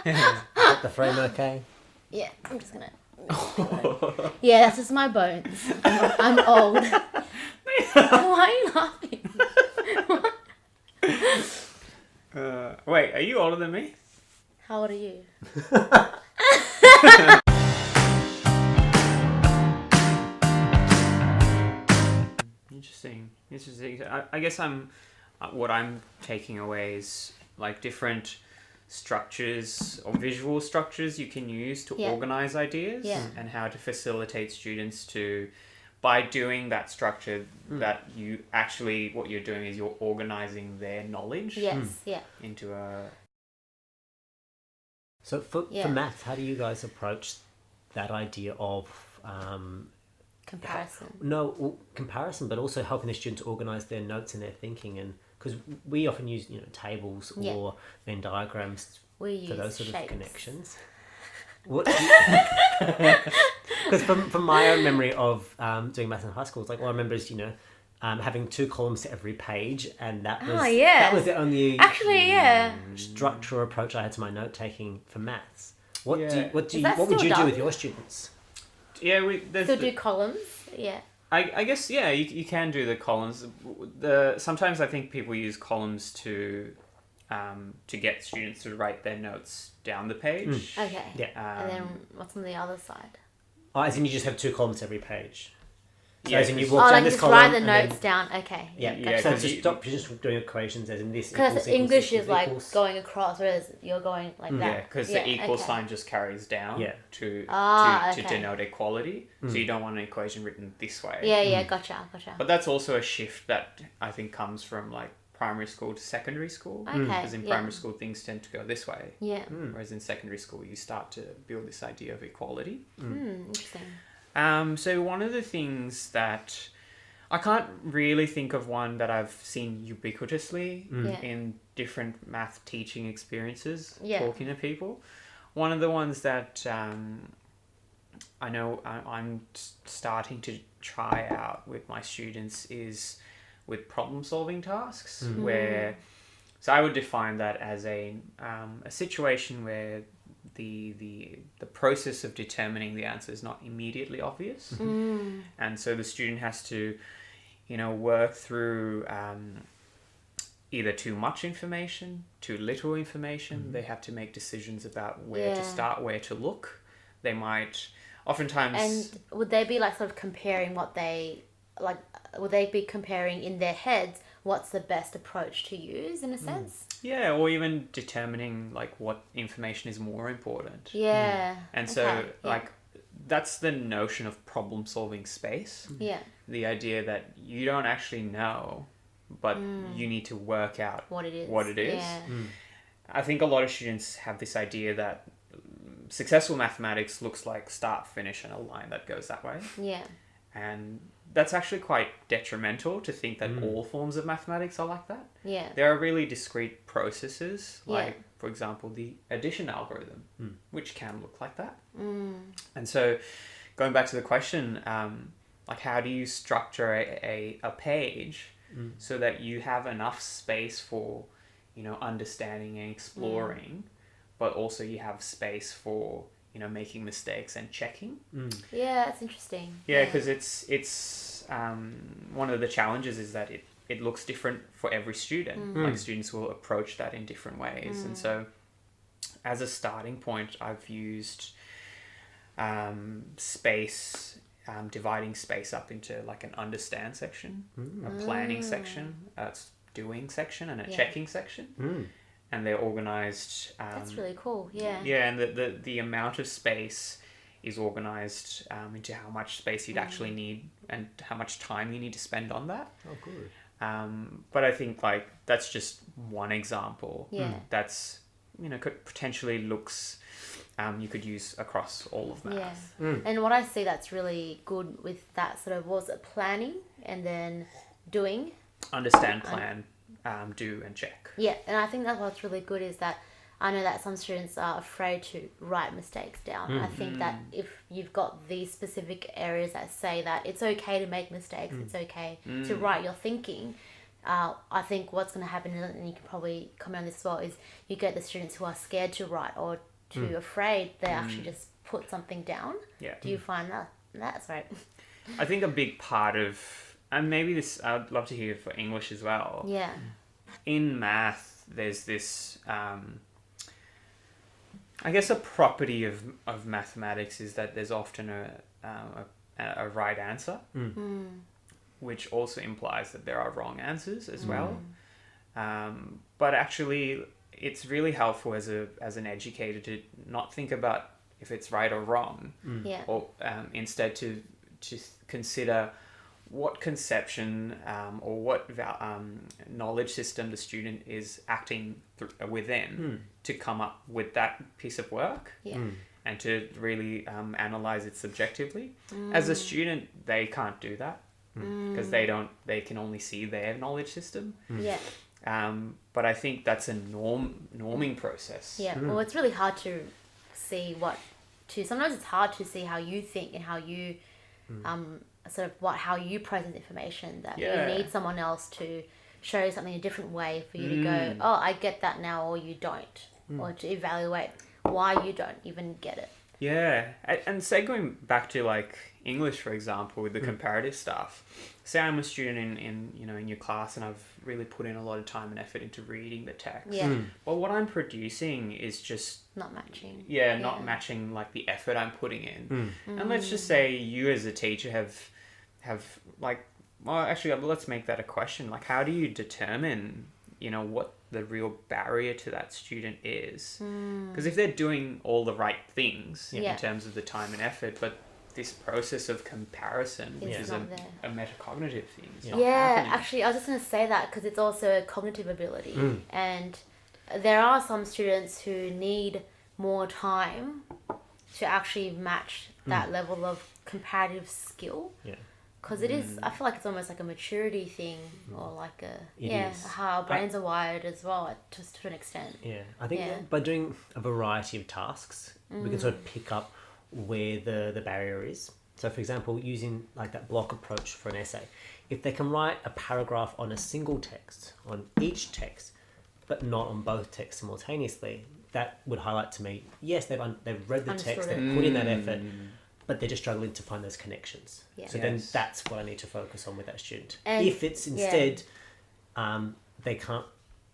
Got the frame okay? Yeah, I'm just gonna. Yeah, that's just my bones. I'm old. Why are you laughing? Wait, are you older than me? How old are you? Interesting. I guess what I'm taking away is like different structures or visual structures you can use to organize ideas and how to facilitate students to, by doing that structure, that you actually, what you're doing is you're organizing their knowledge into a... So for maths, how do you guys approach that idea of comparison? Comparison, but also helping the students organize their notes and their thinking, and because we often use tables or Venn diagrams for those sort of connections. Because from my own memory of doing maths in high school, it's like all I remember is having 2 columns to every page, and that was the only structure or approach I had to my note taking for maths. What would you do with your students? Yeah, still do columns. Yeah. I guess you can do the columns. Sometimes I think people use columns to get students to write their notes down the page. Okay. Yeah. And then what's on the other side? Oh, as in you just have 2 columns every page. So Yeah, as in you walk down this column. Write the notes down. Okay. Yeah. So stop just doing equations as in this. Because English is like going across, whereas you're going like that. Yeah, because the equal sign just carries down to denote equality. So you don't want an equation written this way. Yeah, gotcha. But that's also a shift that I think comes from like primary school to secondary school. Okay. Because in primary school things tend to go this way. Yeah. Whereas in secondary school you start to build this idea of equality. Interesting. So one of the things that I can't really think of one that I've seen ubiquitously in different math teaching experiences talking to people. One of the ones that I know I'm starting to try out with my students is with problem solving tasks where, so I would define that as a situation where the process of determining the answer is not immediately obvious, and so the student has to work through either too much information, too little information. They have to make decisions about where to start, where to look. They might oftentimes... And would they be like sort of comparing what they like? Would they be comparing in their heads what's the best approach to use in a sense? Yeah, or even determining like what information is more important. Yeah. And so that's the notion of problem solving space. Yeah. The idea that you don't actually know, but you need to work out what it is. Yeah. I think a lot of students have this idea that successful mathematics looks like start, finish, and a line that goes that way. Yeah. And that's actually quite detrimental to think that all forms of mathematics are like that. Yeah. There are really discrete processes, like, for example, the addition algorithm, which can look like that. And so, going back to the question, like, how do you structure a page so that you have enough space for, understanding and exploring, but also you have space for, making mistakes and checking? Yeah, that's interesting. Yeah, because it's one of the challenges is that it looks different for every student. Like, students will approach that in different ways. And so as a starting point, I've used space, dividing space up into like an understand section, a planning section, a doing section, and a checking section. And they're organized. That's really cool. Yeah. Yeah, and the amount of space is organized into how much space you'd actually need and how much time you need to spend on that. Oh, good. But I think like that's just one example. Yeah. That's could potentially looks you could use across all of math. Yeah. And what I see that's really good with that sort of was planning and then doing. Understand, plan, do, and check. Yeah, and I think that's what's really good is that I know that some students are afraid to write mistakes down. I think that if you've got these specific areas that say that it's okay to make mistakes, it's okay to write your thinking, I think what's going to happen, and you can probably comment on this as well, is you get the students who are scared to write or too afraid, they actually just put something down. Yeah. Do you find that's right? I think a big part of, and maybe this, I'd love to hear for English as well. Yeah. In math, there's this, I guess a property of mathematics is that there's often a right answer, which also implies that there are wrong answers as well. But actually, it's really helpful as an educator to not think about if it's right or wrong, or instead to consider what conception or what knowledge system the student is acting within to come up with that piece of work, and to really analyze it subjectively. As a student, they can't do that because they can only see their knowledge system. But I think that's a norming process. Well, it's really hard to see sometimes it's hard to see how you think and how you how you present information, that you need someone else to show you something a different way for you to go, oh, I get that now, or you don't, or to evaluate why you don't even get it. Yeah, and say going back to like English, for example, with the comparative stuff. Say I'm a student in your class, and I've really put in a lot of time and effort into reading the text. But what I'm producing is just not matching. Not matching like the effort I'm putting in. And let's just say you as a teacher have like, well, actually, let's make that a question. Like, how do you determine, what the real barrier to that student is? Because if they're doing all the right things in terms of the time and effort, but this process of comparison, which is a metacognitive thing. Actually, I was just going to say that because it's also a cognitive ability. And there are some students who need more time to actually match that level of comparative skill. Because it is, I feel like it's almost like a maturity thing, or like how our brains are wired as well, just to an extent. I think by doing a variety of tasks, we can sort of pick up where the barrier is. So for example, using like that block approach for an essay, if they can write a paragraph on a single text, on each text, but not on both texts simultaneously, that would highlight to me, yes, they've read the text, they've put in that effort, but they're just struggling to find those connections. So then that's what I need to focus on with that student. And if it's instead, they can't,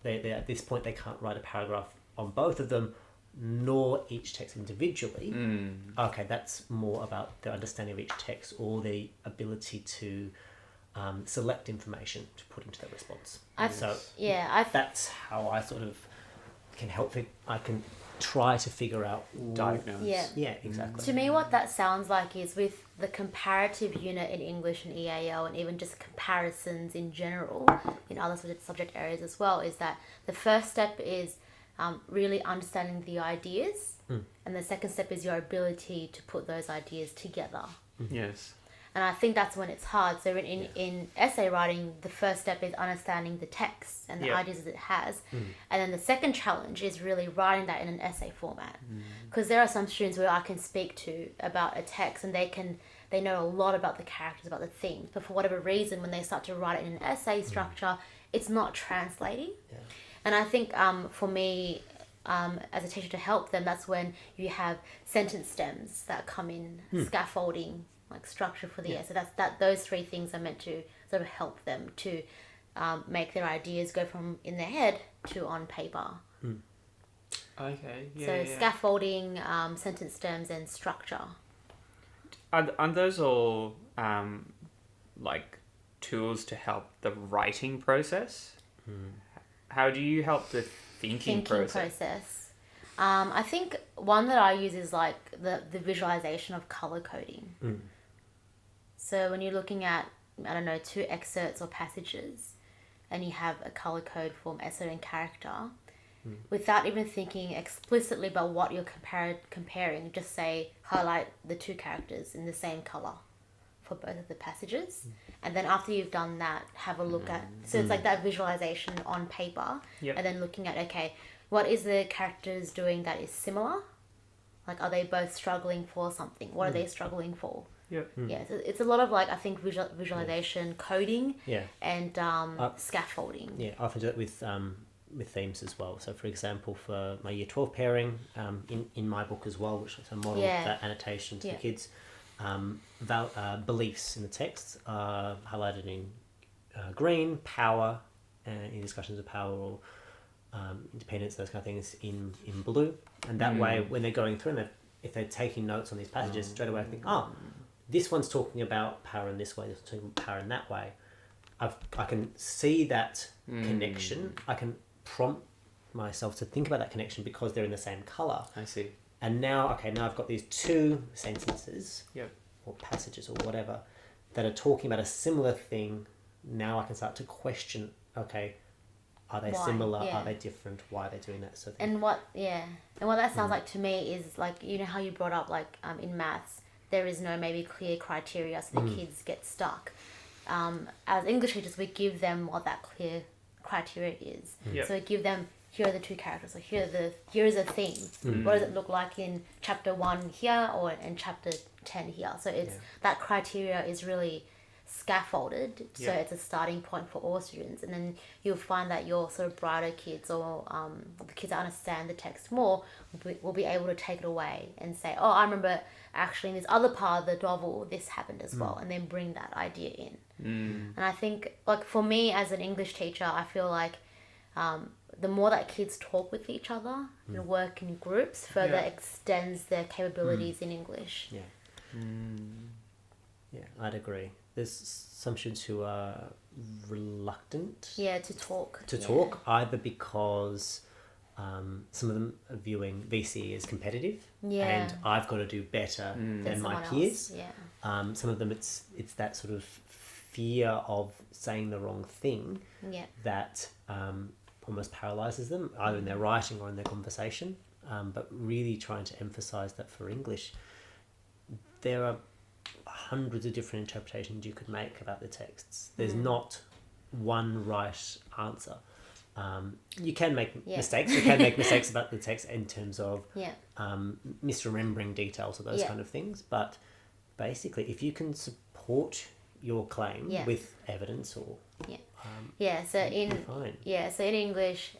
they at this point, they can't write a paragraph on both of them, nor each text individually. Okay, that's more about the understanding of each text, or the ability to select information to put into that response. That's how I sort of can help. I can try to figure out, diagnose. Yeah, exactly. To me, what that sounds like is with the comparative unit in English and EAL, and even just comparisons in general in other subject areas as well, is that the first step is really understanding the ideas, and the second step is your ability to put those ideas together. Yes. And I think that's when it's hard. So in essay writing, the first step is understanding the text and the ideas that it has. And then the second challenge is really writing that in an essay format. Because there are some students where I can speak to about a text, and they know a lot about the characters, about the themes, but for whatever reason, when they start to write it in an essay structure, it's not translating. And I think for me, as a teacher, to help them, that's when you have sentence stems that come in, scaffolding, like structure for the essay. Those three things are meant to sort of help them to make their ideas go from in their head to on paper. Okay. So scaffolding, sentence stems, and structure. Are those all like tools to help the writing process? How do you help the thinking process? I think one that I use is like the visualization of color coding. So when you're looking at, I don't know, 2 excerpts or passages, and you have a color code for essay and character, without even thinking explicitly about what you're comparing, just say highlight the 2 characters in the same color for both of the passages. And then after you've done that, have a look at, so it's like that visualization on paper, and then looking at, okay, what is the characters doing that is similar? Like, are they both struggling for something? What are they struggling for? So it's a lot of, like, I think visualization, coding, and scaffolding. I often do that with with themes as well. So, for example, for my Year 12 pairing, in my book as well, which is a model that annotation to the kids, beliefs in the text are highlighted in green, power, in discussions of power or independence, those kind of things in blue. And that way, when they're going through and if they're taking notes on these passages, straight away I think, this one's talking about power in this way, this one's talking about power in that way. I can see that connection. I can prompt myself to think about that connection because they're in the same colour. I see. And now I've got these two sentences or passages or whatever that are talking about a similar thing. Now I can start to question, are they similar? Are they different? Why are they doing that? And what that sounds like to me is like, you know how you brought up like in maths, there is no maybe clear criteria, so the kids get stuck. As English teachers, we give them what that clear criteria is. So we give them, here are the two characters, or here is a theme. What does it look like in chapter 1 here or in chapter 10 here? So it's that criteria is really scaffolded, so it's a starting point for all students, and then you'll find that your sort of brighter kids or the kids that understand the text more will be able to take it away and say, I remember actually in this other part of the novel this happened as well, and then bring that idea in. And I think, like, for me as an English teacher, I feel like the more that kids talk with each other and work in groups, further extends their capabilities in English. Yeah, I'd agree. There's some students who are reluctant to talk. Either because some of them are viewing VCE as competitive and I've got to do better than my peers. Some of them it's that sort of fear of saying the wrong thing that almost paralyzes them, either in their writing or in their conversation. But really trying to emphasize that for English, there are hundreds of different interpretations you could make about the texts. There's not one right answer. You can make mistakes. You can make mistakes about the text in terms of misremembering details or those kind of things. But basically, if you can support your claim with evidence or so in English,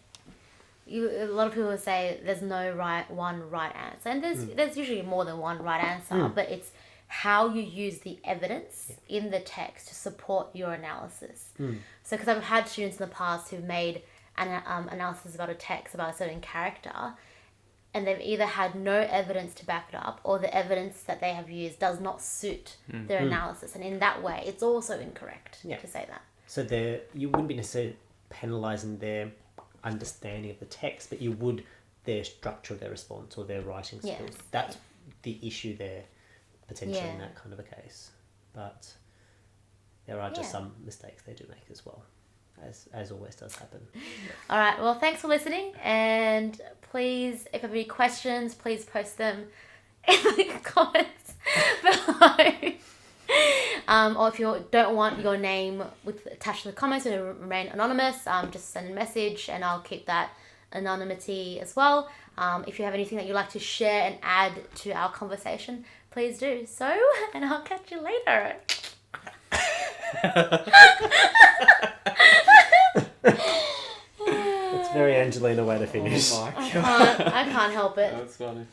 a lot of people will say there's no one right answer, and there's usually more than one right answer, but it's how you use the evidence in the text to support your analysis. So because I've had students in the past who've made an analysis about a text about a certain character, and they've either had no evidence to back it up, or the evidence that they have used does not suit their analysis, and in that way it's also incorrect to say that. So you wouldn't be necessarily penalising their understanding of the text, but you would their structure of their response or their writing skills. That's the issue there, potentially in that kind of a case. But there are just some mistakes they do make as well, as always does happen. All right, well, thanks for listening, and please, if you have any questions, please post them in the comments below. Or if you don't want your name attached to the comments and to remain anonymous, just send a message and I'll keep that anonymity as well. If you have anything that you'd like to share and add to our conversation, please do so, and I'll catch you later. It's very Angelina way to finish. Oh my God. I can't help it. That's funny.